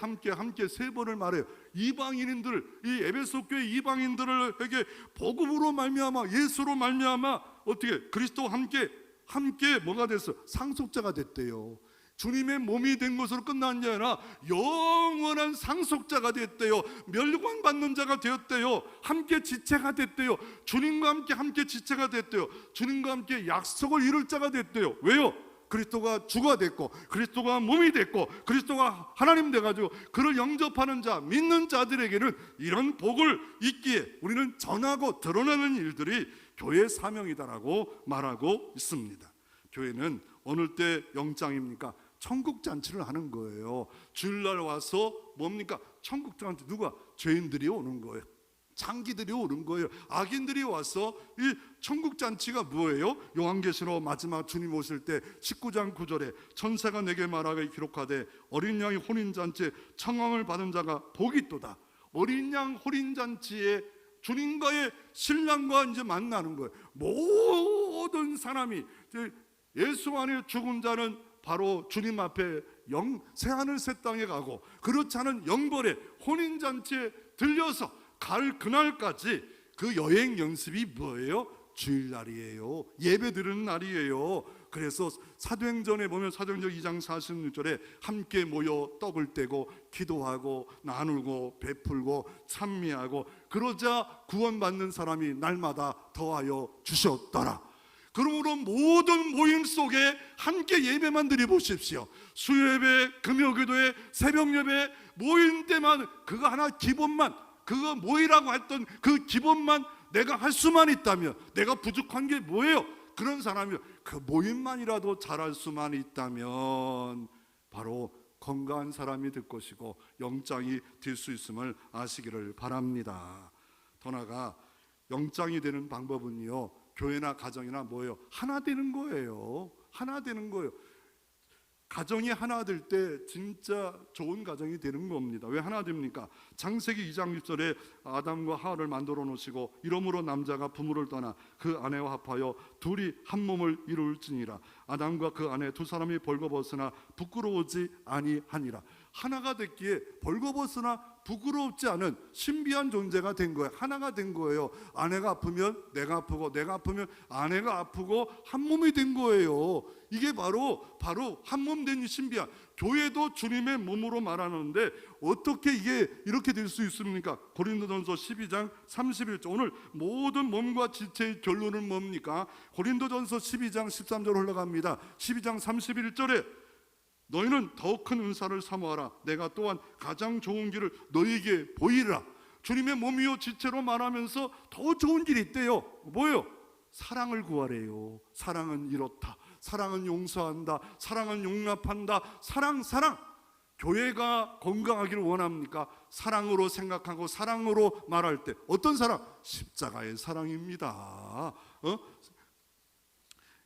세 번을 말해요. 이방인들, 이 에베소 교회 이방인들에게 복음으로 말미암아, 예수로 말미암아 어떻게 그리스도와 함께 뭐가 됐어? 상속자가 됐대요. 주님의 몸이 된 것으로 끝난 게 아니라 영원한 상속자가 됐대요. 멸관받는 자가 되었대요. 함께 지체가 됐대요. 주님과 함께 지체가 됐대요. 주님과 함께 약속을 이룰 자가 됐대요. 왜요? 그리스도가 주가 됐고 그리스도가 몸이 됐고 그리스도가 하나님 돼가지고 그를 영접하는 자, 믿는 자들에게는 이런 복을 있기에 우리는 전하고 드러내는 일들이 교회의 사명이다라고 말하고 있습니다. 교회는 어느 때 영장입니까? 천국 잔치를 하는 거예요. 주일날 와서 뭡니까? 천국 잔치. 누가? 죄인들이 오는 거예요. 장기들이 오는 거예요. 악인들이 와서 이 천국 잔치가 뭐예요? 요한계시록 마지막 주님 오실 때 19장 9절에 천사가 내게 말하게 기록하되 어린 양이 혼인잔치에 청함을 받은 자가 복이 있도다. 어린 양 혼인잔치에 주님과의 신랑과 이제 만나는 거예요. 모든 사람이 예수 안에 죽은 자는 바로 주님 앞에 새하늘 새 땅에 가고, 그렇지 않은 영벌의 혼인잔치에 들려서 갈 그날까지 그 여행 연습이 뭐예요? 주일날이에요. 예배 드리는 날이에요. 그래서 사도행전에 보면 사도행전 2장 46절에 함께 모여 떡을 떼고 기도하고 나누고 베풀고 찬미하고 그러자 구원받는 사람이 날마다 더하여 주셨더라. 그러므로 모든 모임 속에 함께 예배만 드려보십시오. 수요예배, 금요기도회, 새벽예배 모임 때만 그거 하나 기본만, 그거 모이라고 했던 그 기본만 내가 할 수만 있다면, 내가 부족한 게 뭐예요? 그런 사람이 그 모임만이라도 잘할 수만 있다면 바로 건강한 사람이 될 것이고 영장이 될 수 있음을 아시기를 바랍니다. 더 나아가 영장이 되는 방법은요, 교회나 가정이나 뭐예요? 하나 되는 거예요. 하나 되는 거예요. 가정이 하나 될 때 진짜 좋은 가정이 되는 겁니다. 왜 하나 됩니까? 창세기 2장 6절에 아담과 하와를 만들어 놓으시고 이러므로 남자가 부모를 떠나 그 아내와 합하여 둘이 한 몸을 이룰지니라. 아담과 그 아내 두 사람이 벌거벗으나 부끄러우지 아니하니라. 하나가 됐기에 벌거벗으나 부끄럽지 않은 신비한 존재가 된 거예요. 하나가 된 거예요. 아내가 아프면 내가 아프고 내가 아프면 아내가 아프고 한 몸이 된 거예요. 이게 바로 한 몸 된 신비한, 교회도 주님의 몸으로 말하는데 어떻게 이게 이렇게 될 수 있습니까? 고린도전서 12장 31절. 오늘 모든 몸과 지체의 결론은 뭡니까? 고린도전서 12장 13절 올라갑니다. 12장 31절에 너희는 더 큰 은사를 사모하라. 내가 또한 가장 좋은 길을 너희에게 보이리라. 주님의 몸이요 지체로 말하면서 더 좋은 길이 있대요. 뭐예요? 사랑을 구하래요. 사랑은 이렇다. 사랑은 용서한다. 사랑은 용납한다. 사랑. 교회가 건강하기를 원합니까? 사랑으로 생각하고 사랑으로 말할 때 어떤 사랑? 십자가의 사랑입니다.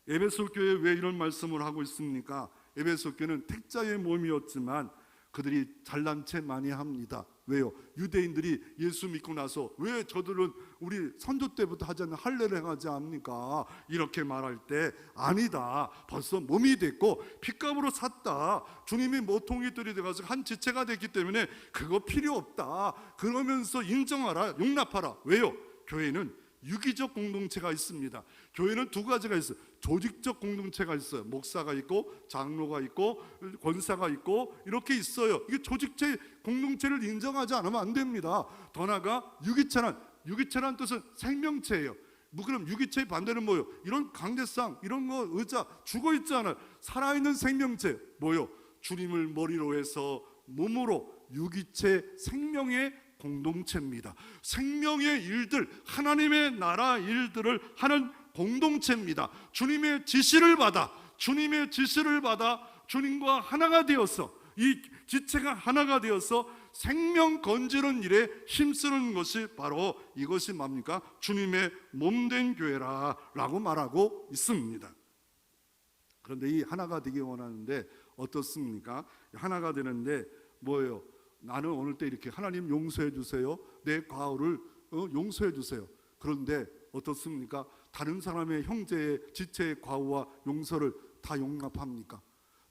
에베소 교회 왜 이런 말씀을 하고 있습니까? 에베소 교회는 택자의 몸이었지만 그들이 잘난 채 많이 합니다. 왜요? 유대인들이 예수 믿고 나서 왜 저들은 우리 선조 때부터 하지 않는 할례를 행하지 않습니까? 이렇게 말할 때 아니다. 벌써 몸이 됐고 핏값으로 샀다. 주님이 모퉁이 뜰이 돼가서 한 지체가 됐기 때문에 그거 필요 없다. 그러면서 인정하라, 용납하라. 왜요? 교회는 유기적 공동체가 있습니다. 교회는 두 가지가 있어요. 조직적 공동체가 있어요. 목사가 있고 장로가 있고 권사가 있고 이렇게 있어요. 이게 조직체 공동체를 인정하지 않으면 안 됩니다. 더 나아가 유기체란 뜻은 생명체예요. 뭐 그럼 유기체의 반대는 뭐예요? 이런 강대상, 이런 거 의자 죽어 있잖아요. 살아있는 생명체 뭐예요? 주님을 머리로 해서 몸으로 유기체 생명의 공동체입니다. 생명의 일들, 하나님의 나라 일들을 하는 공동체입니다. 주님의 지시를 받아 주님과 하나가 되어서, 이 지체가 하나가 되어서 생명 건지는 일에 힘쓰는 것이 바로 이것이 뭡니까? 주님의 몸된 교회라고 말하고 있습니다. 그런데 이 하나가 되기 원하는데 어떻습니까? 하나가 되는데 뭐예요? 나는 오늘 때 이렇게 하나님 용서해 주세요. 내 과오를 용서해 주세요. 그런데 어떻습니까? 다른 사람의 형제의 지체의 과오와 용서를 다 용납합니까?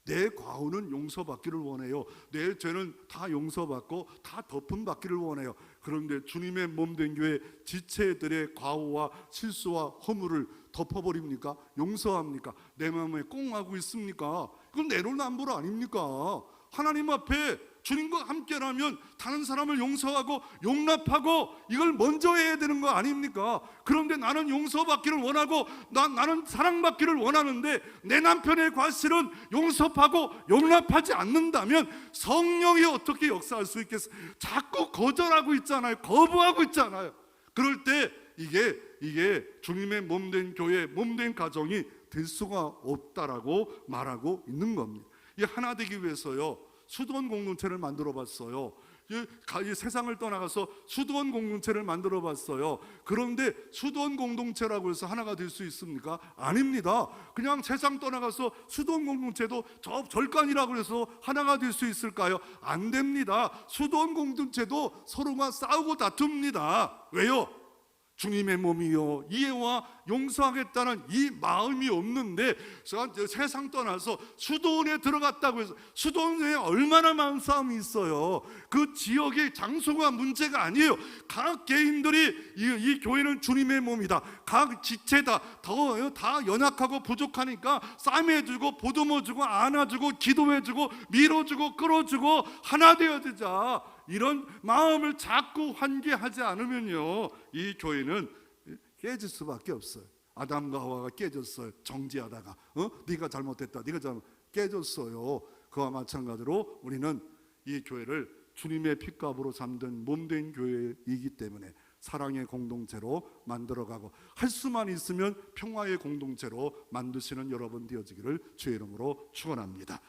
내 과오는 용서받기를 원해요. 내 죄는 다 용서받고 다 덮음받기를 원해요. 그런데 주님의 몸된 교회 지체들의 과오와 실수와 허물을 덮어버립니까? 용서합니까? 내 마음에 꽁하고 있습니까? 이건 내로남불 아닙니까? 하나님 앞에 주님과 함께라면 다른 사람을 용서하고 용납하고 이걸 먼저 해야 되는 거 아닙니까? 그런데 나는 용서받기를 원하고 나는 사랑받기를 원하는데 내 남편의 과실은 용서하고 용납하지 않는다면 성령이 어떻게 역사할 수 있겠어요? 자꾸 거절하고 있잖아요. 거부하고 있잖아요. 그럴 때 이게 주님의 몸된 교회, 몸된 가정이 될 수가 없다라고 말하고 있는 겁니다. 이 하나 되기 위해서요, 수도원 공동체를 만들어 봤어요. 이 세상을 떠나가서 수도원 공동체를 만들어 봤어요. 그런데 수도원 공동체라고 해서 하나가 될 수 있습니까? 아닙니다. 그냥 세상 떠나가서 수도원 공동체도 저 절간이라고 해서 하나가 될 수 있을까요? 안 됩니다. 수도원 공동체도 서로가 싸우고 다툽니다. 왜요? 주님의 몸이요 이해와 용서하겠다는 이 마음이 없는데 세상 떠나서 수도원에 들어갔다고 해서 수도원에 얼마나 많은 싸움이 있어요. 그 지역의 장소가 문제가 아니에요. 각 개인들이 이 교회는 주님의 몸이다, 각 지체다, 다 연약하고 부족하니까 싸매주고 보듬어주고 안아주고 기도해주고 밀어주고 끌어주고 하나 되어지자, 이런 마음을 자꾸 환기하지 않으면요 이 교회는 깨질 수밖에 없어요. 아담과 하와가 깨졌어요. 정지하다가 네가 잘못했다, 네가 깨졌어요. 그와 마찬가지로 우리는 이 교회를 주님의 핏값으로 잠든 몸된 교회이기 때문에 사랑의 공동체로 만들어가고 할 수만 있으면 평화의 공동체로 만드시는 여러분 되어지기를 주의 이름으로 축원합니다.